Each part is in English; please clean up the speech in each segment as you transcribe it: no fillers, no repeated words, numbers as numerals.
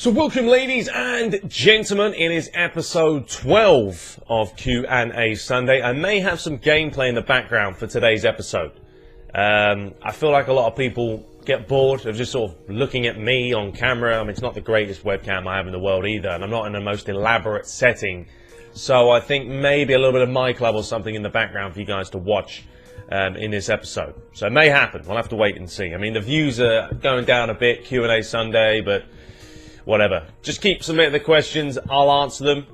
So welcome ladies and gentlemen, it is episode 12 of Q&A Sunday. I may have some gameplay in the background for today's episode. I feel like a lot of people get bored of just sort of looking at me on camera. I mean, it's not the greatest webcam I have in the world either, and I'm not in the most elaborate setting. So I think maybe a little bit of my club or something in the background for you guys to watch in this episode. So it may happen, we'll have to wait and see. I mean, the views are going down a bit, Q&A Sunday, but whatever. Just keep submitting the questions, I'll answer them.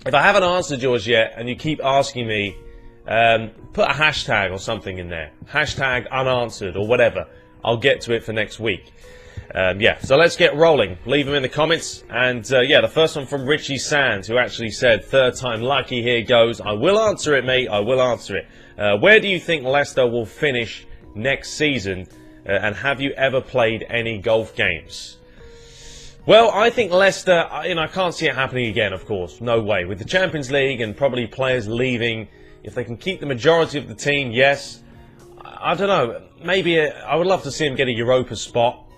If I haven't answered yours yet and you keep asking me, put a hashtag or something in there. Hashtag unanswered or whatever. I'll get to it for next week. Yeah, so let's get rolling. Leave them in the comments. And yeah, the first one from Richie Sands, who actually said, third time lucky, here goes. I will answer it, mate. I will answer it. Where do you think Leicester will finish next season? And have you ever played any golf games? Well, I think Leicester, I can't see it happening again, of course. No way. With the Champions League and probably players leaving, if they can keep the majority of the team, yes. I don't know. Maybe I would love to see them get a Europa spot.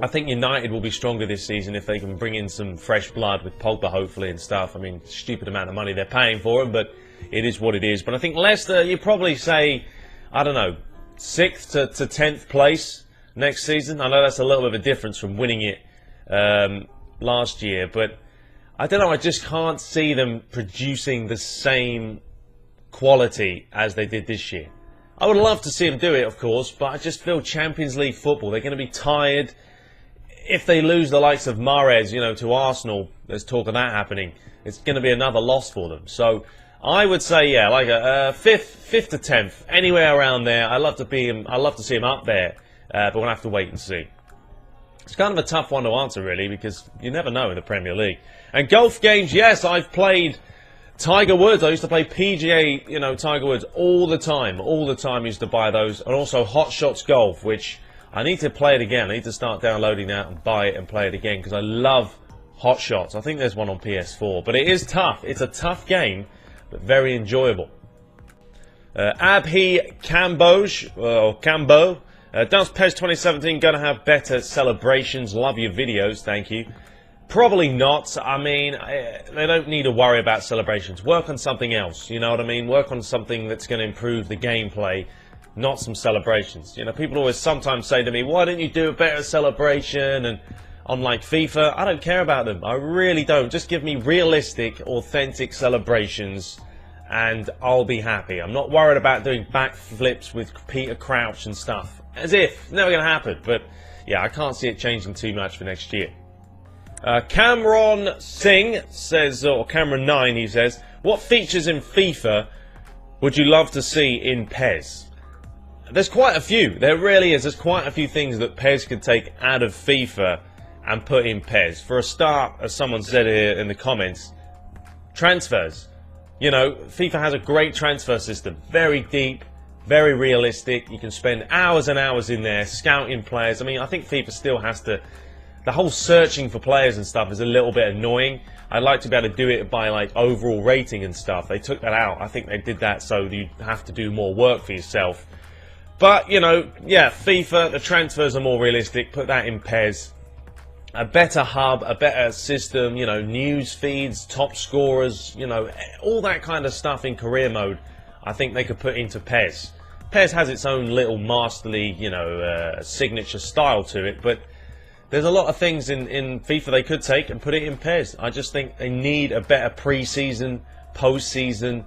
I think United will be stronger this season if they can bring in some fresh blood with Pogba, hopefully, and stuff. I mean, stupid amount of money they're paying for him, but it is what it is. But I think Leicester, you probably say, I don't know, 6th to 10th place next season. I know that's a little bit of a difference from winning it last year, but I don't know, I just can't see them producing the same quality as they did this year. I would love to see them do it, of course, but I just feel Champions League football, they're going to be tired. If they lose the likes of Mahrez, to Arsenal, there's talk of that happening, it's going to be another loss for them. So I would say, yeah, like a 5th to 10th, anywhere around there. I'd love to see him up there, but we'll have to wait and see. It's kind of a tough one to answer, really, because you never know in the Premier League. And golf games, yes, I've played Tiger Woods. I used to play PGA, Tiger Woods all the time. All the time I used to buy those. And also Hot Shots Golf, which I need to play it again. I need to start downloading that and buy it and play it again, because I love Hot Shots. I think there's one on PS4. But it is tough. It's a tough game, but very enjoyable. Abhi Kamboj, or Kambo. Does PES 2017 going to have better celebrations? Love your videos, thank you. Probably not. I mean, they don't need to worry about celebrations. Work on something else, you know what I mean? Work on something that's going to improve the gameplay, not some celebrations. People always sometimes say to me, why don't you do a better celebration? And on like FIFA, I don't care about them. I really don't. Just give me realistic, authentic celebrations and I'll be happy. I'm not worried about doing backflips with Peter Crouch and stuff. As if, it's never going to happen. But yeah, I can't see it changing too much for next year. Cameron Singh says, or Cameron 9, he says, what features in FIFA would you love to see in PES? There's quite a few. There really is. There's quite a few things that PES could take out of FIFA and put in PES. For a start, as someone said here in the comments, transfers. FIFA has a great transfer system. Very deep. Very realistic. You can spend hours and hours in there scouting players. I mean, I think FIFA still has to... The whole searching for players and stuff is a little bit annoying. I'd like to be able to do it by like overall rating and stuff. They took that out. I think they did that so you have to do more work for yourself. But, yeah, FIFA, the transfers are more realistic. Put that in PES. A better hub, a better system, news feeds, top scorers, all that kind of stuff in career mode. I think they could put into PES. PES has its own little masterly, signature style to it, but there's a lot of things in FIFA they could take and put it in PES. I just think they need a better pre-season, post-season,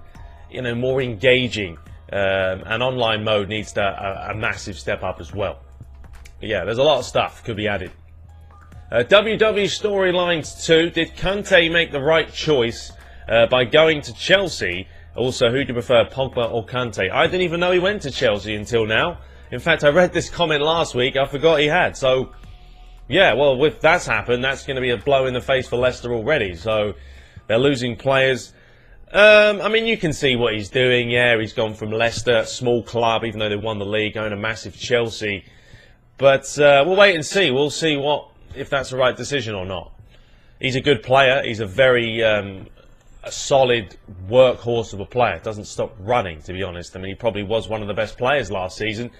more engaging. And online mode needs a massive step up as well. But yeah, there's a lot of stuff could be added. WW Storylines 2, did Kante make the right choice by going to Chelsea? Also, who do you prefer, Pogba or Kante? I didn't even know he went to Chelsea until now. In fact, I read this comment last week. I forgot he had. So, yeah, well, if that's happened, that's going to be a blow in the face for Leicester already. So, they're losing players. I mean, you can see what he's doing. Yeah, he's gone from Leicester, small club, even though they won the league, going to massive Chelsea. But we'll wait and see. We'll see if that's the right decision or not. He's a good player. He's a very... a solid workhorse of a player. Doesn't stop running, to be honest. I mean, he probably was one of the best players last season.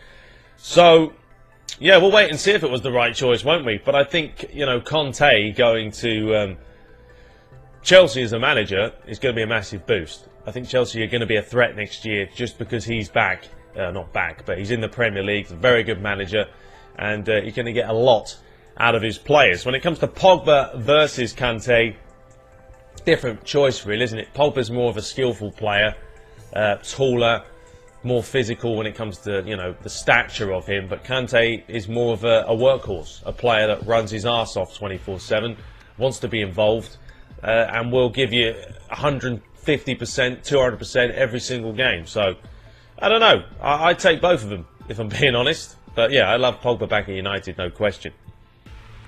So, Yeah, we'll wait and see if it was the right choice, won't we? But I think, you know, Kante going to Chelsea as a manager is going to be a massive boost. I think Chelsea are going to be a threat next year just because he's back. Not back, but he's in the Premier League. He's a very good manager, and you're going to get a lot out of his players. When it comes to Pogba versus Kante, different choice really, isn't it? Pogba's more of a skillful player, taller, more physical when it comes to, you know, the stature of him, but Kante is more of a workhorse, a player that runs his arse off 24/7, wants to be involved, and will give you 150%, 200% every single game. So, I don't know. I'd take both of them, if I'm being honest. But yeah, I love Pogba back at United, no question.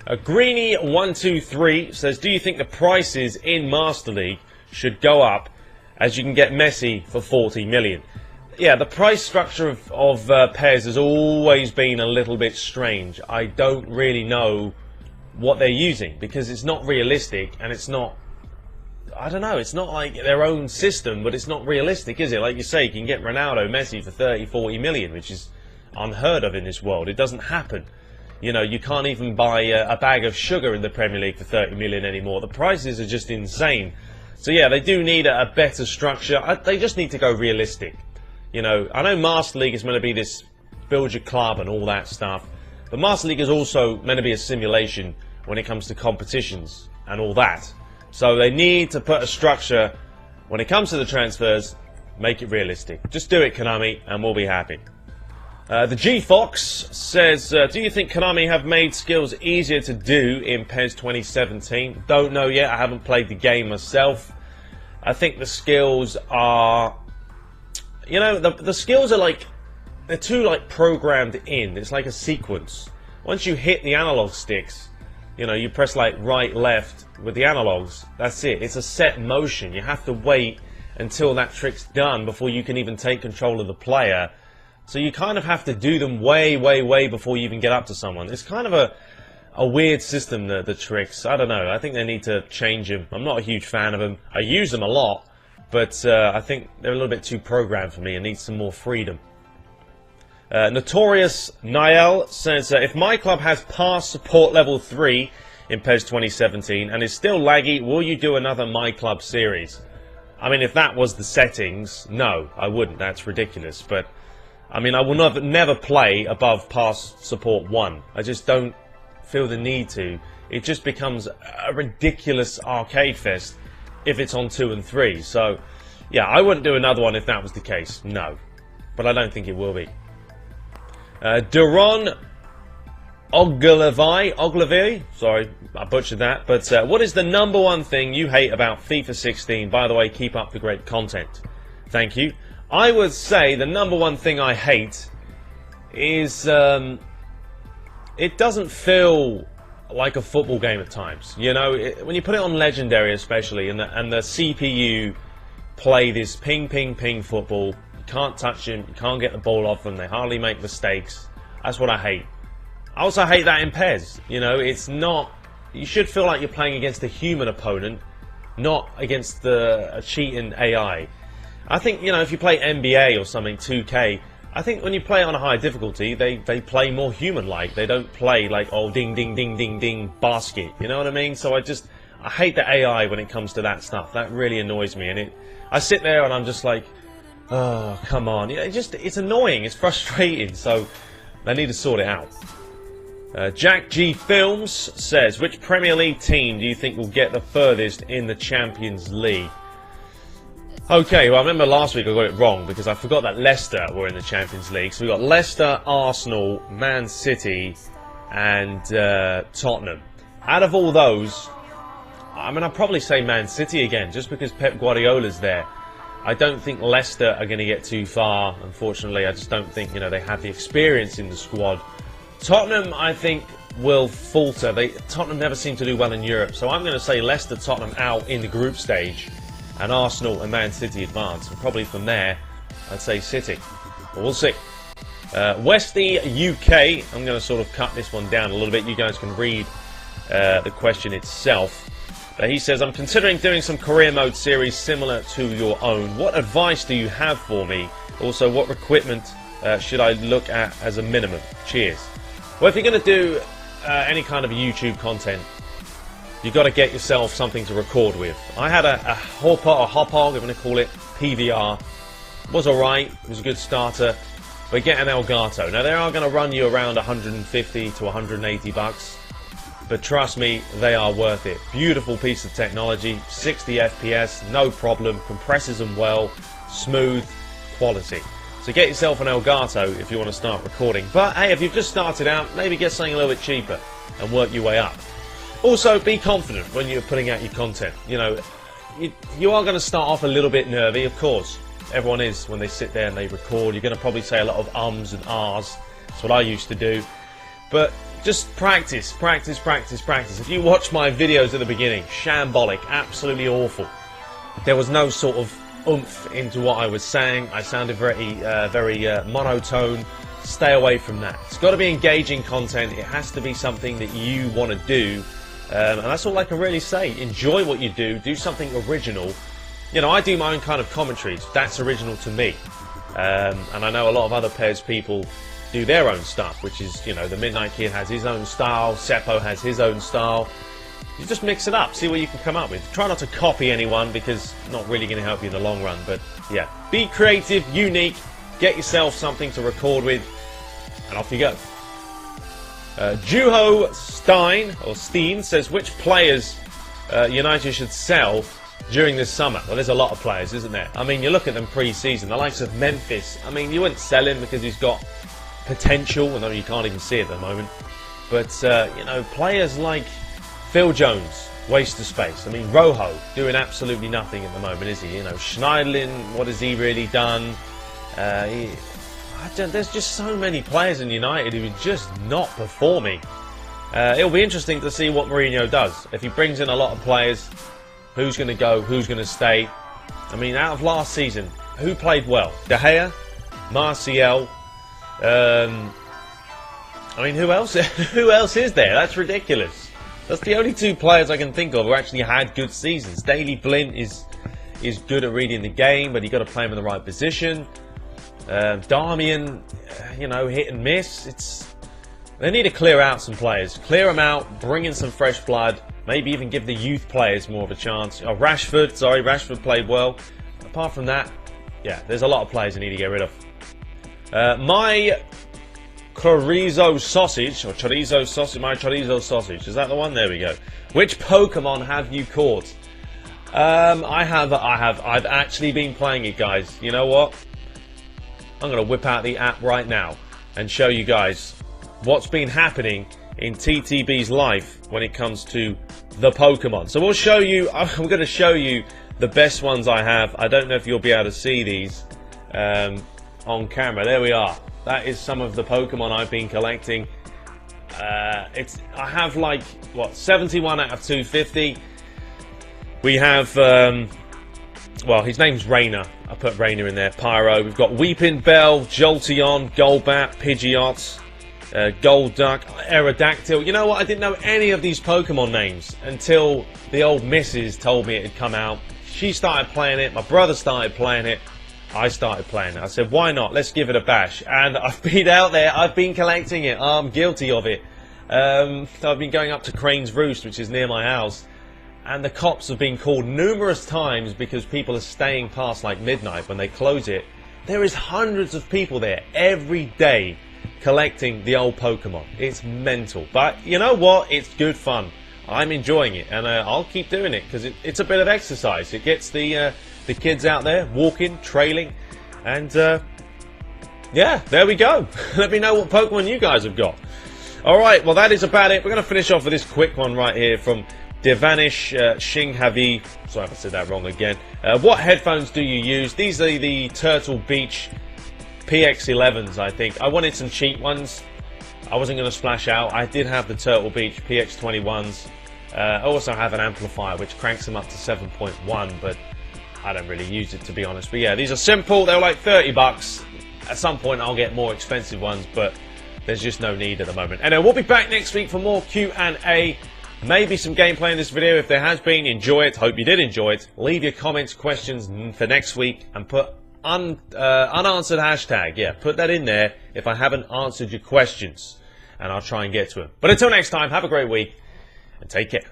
Greeny123 says, do you think the prices in Master League should go up as you can get Messi for 40 million? Yeah, the price structure of pairs has always been a little bit strange. I don't really know what they're using because it's not realistic and it's not, I don't know, it's not like their own system, but it's not realistic, is it? Like you say, you can get Ronaldo, Messi for 30, 40 million, which is unheard of in this world. It doesn't happen. You know, you can't even buy a bag of sugar in the Premier League for 30 million anymore. The prices are just insane. So yeah, they do need a better structure. They just need to go realistic. You know, I know Master League is meant to be this build your club and all that stuff, but Master League is also meant to be a simulation when it comes to competitions and all that. So they need to put a structure when it comes to the transfers, make it realistic. Just do it, Konami, and we'll be happy. The G-Fox says, do you think Konami have made skills easier to do in PES 2017? Don't know yet, I haven't played the game myself. I think the skills are, you know, the skills are like, they're too like programmed in. It's like a sequence. Once you hit the analog sticks, you know, you press like right, left with the analogs, that's it. It's a set motion. You have to wait until that trick's done before you can even take control of the player. So you kind of have to do them way, way, way before you even get up to someone. It's kind of a weird system, the tricks. I don't know. I think they need to change them. I'm not a huge fan of them. I use them a lot, but I think they're a little bit too programmed for me and need some more freedom. Notorious Niall says, if my club has passed support level 3 in PES 2017 and is still laggy, will you do another My Club series? I mean, if that was the settings, no, I wouldn't. That's ridiculous. But I mean, I will never play above pass support 1. I just don't feel the need to. It just becomes a ridiculous arcade fest if it's on 2 and 3. So, yeah, I wouldn't do another one if that was the case. No. But I don't think it will be. Duron Ogilvy, sorry, I butchered that. But what is the #1 thing you hate about FIFA 16? By the way, keep up the great content. Thank you. I would say the #1 thing I hate is it doesn't feel like a football game at times. You know, when you put it on Legendary especially, and the CPU play this ping, ping, ping football, you can't touch them, you can't get the ball off them, they hardly make mistakes. That's what I hate. I also hate that in PES. You know, it's not, you should feel like you're playing against a human opponent, not against a cheating AI. I think, you know, if you play NBA or something, 2K, I think when you play on a higher difficulty, they play more human-like. They don't play like, oh, ding, ding, ding, ding, ding, basket. You know what I mean? So I hate the AI when it comes to that stuff. That really annoys me. And I sit there and I'm just like, oh, come on. You know, it's annoying. It's frustrating. So they need to sort it out. Jack G Films says, which Premier League team do you think will get the furthest in the Champions League? Okay, well, I remember last week I got it wrong because I forgot that Leicester were in the Champions League. So we've got Leicester, Arsenal, Man City, and Tottenham. Out of all those, I mean, I'd probably say Man City again, just because Pep Guardiola's there. I don't think Leicester are going to get too far, unfortunately. I just don't think, you know, they have the experience in the squad. Tottenham, I think, will falter. Tottenham never seem to do well in Europe. So I'm going to say Leicester, Tottenham out in the group stage, and Arsenal and Man City advance. And probably from there, I'd say City. But we'll see. Westy UK, I'm going to sort of cut this one down a little bit. You guys can read the question itself. He says, I'm considering doing some career mode series similar to your own. What advice do you have for me? Also, what equipment should I look at as a minimum? Cheers. Well, if you're going to do any kind of YouTube content, you've got to get yourself something to record with. I had a hopper or hopog, I'm going to call it PVR. It was alright, it was a good starter. But get an Elgato. Now they are going to run you around 150 to 180 bucks. But trust me, they are worth it. Beautiful piece of technology, 60 FPS, no problem, compresses them well, smooth, quality. So get yourself an Elgato if you want to start recording. But hey, if you've just started out, maybe get something a little bit cheaper and work your way up. Also, be confident when you're putting out your content. You know, you are going to start off a little bit nervy, of course. Everyone is when they sit there and they record. You're going to probably say a lot of ums and ahs. That's what I used to do. But just practice, practice, practice, practice. If you watch my videos at the beginning, shambolic, absolutely awful. There was no sort of oomph into what I was saying. I sounded very monotone. Stay away from that. It's got to be engaging content. It has to be something that you want to do. And that's all I can really say. Enjoy what you do. Do something original. You know, I do my own kind of commentaries. That's original to me. And I know a lot of other pairs people do their own stuff, which is, you know, the Midnight Kid has his own style, Seppo has his own style. You just mix it up, see what you can come up with. Try not to copy anyone because it's not really going to help you in the long run. But yeah, be creative, unique, get yourself something to record with, and off you go. Juho Steen says, which players United should sell during this summer? Well, there's a lot of players, isn't there? I mean, you look at them pre-season, the likes of Memphis. I mean, you wouldn't sell him because he's got potential, although you can't even see it at the moment. But, you know, players like Phil Jones, waste of space. I mean, Rojo, doing absolutely nothing at the moment, is he? You know, Schneiderlin, what has he really done? There's just so many players in United who are just not performing. It'll be interesting to see what Mourinho does. If he brings in a lot of players, who's going to go, who's going to stay? I mean, out of last season, who played well? De Gea, Martial. I mean, who else? Who else is there? That's ridiculous. That's the only two players I can think of who actually had good seasons. Daley Blind is good at reading the game, but you've got to play him in the right position. Darmian, you know, hit and miss. They need to clear out some players. Clear them out, bring in some fresh blood, maybe even give the youth players more of a chance. Oh, Rashford played well. Apart from that, yeah, there's a lot of players they need to get rid of. My chorizo sausage, is that the one? There we go. Which Pokemon have you caught? I've actually been playing it, guys. You know what? I'm going to whip out the app right now and show you guys what's been happening in TTB's life when it comes to the Pokemon. So we'll show you, I'm going to show you the best ones I have. I don't know if you'll be able to see these on camera. There we are. That is some of the Pokemon I've been collecting. I have like, what, 71 out of 250. We have, well, his name's Rainer. I put Rainer in there. Pyro. We've got Weeping Bell, Jolteon, Golbat, Pidgeot, Golduck, Aerodactyl. You know what? I didn't know any of these Pokemon names until the old missus told me it had come out. She started playing it. My brother started playing it. I started playing it. I said, why not? Let's give it a bash. And I've been out there. I've been collecting it. I'm guilty of it. I've been going up to Crane's Roost, which is near my house. And the cops have been called numerous times because people are staying past like midnight when they close it. There is hundreds of people there every day collecting the old Pokemon. It's mental. But you know what? It's good fun. I'm enjoying it. And I'll keep doing it because it's a bit of exercise. It gets the kids out there walking, trailing. And yeah, there we go. Let me know what Pokemon you guys have got. Alright, well that is about it. We're going to finish off with this quick one right here from Devanish Shinghavi. Sorry if I said that wrong again. What headphones do you use? These are the Turtle Beach PX11s, I think. I wanted some cheap ones. I wasn't going to splash out. I did have the Turtle Beach PX21s. I also have an amplifier which cranks them up to 7.1, but I don't really use it, to be honest. But yeah, these are simple. They're like 30 bucks. At some point I'll get more expensive ones, but there's just no need at the moment. Anyway, we'll be back next week for more Q&A. Maybe some gameplay in this video. If there has been, enjoy it. Hope you did enjoy it. Leave your comments, questions for next week, and put unanswered hashtag. Yeah, put that in there if I haven't answered your questions. and I'll try and get to him. But until next time, have a great week and take care.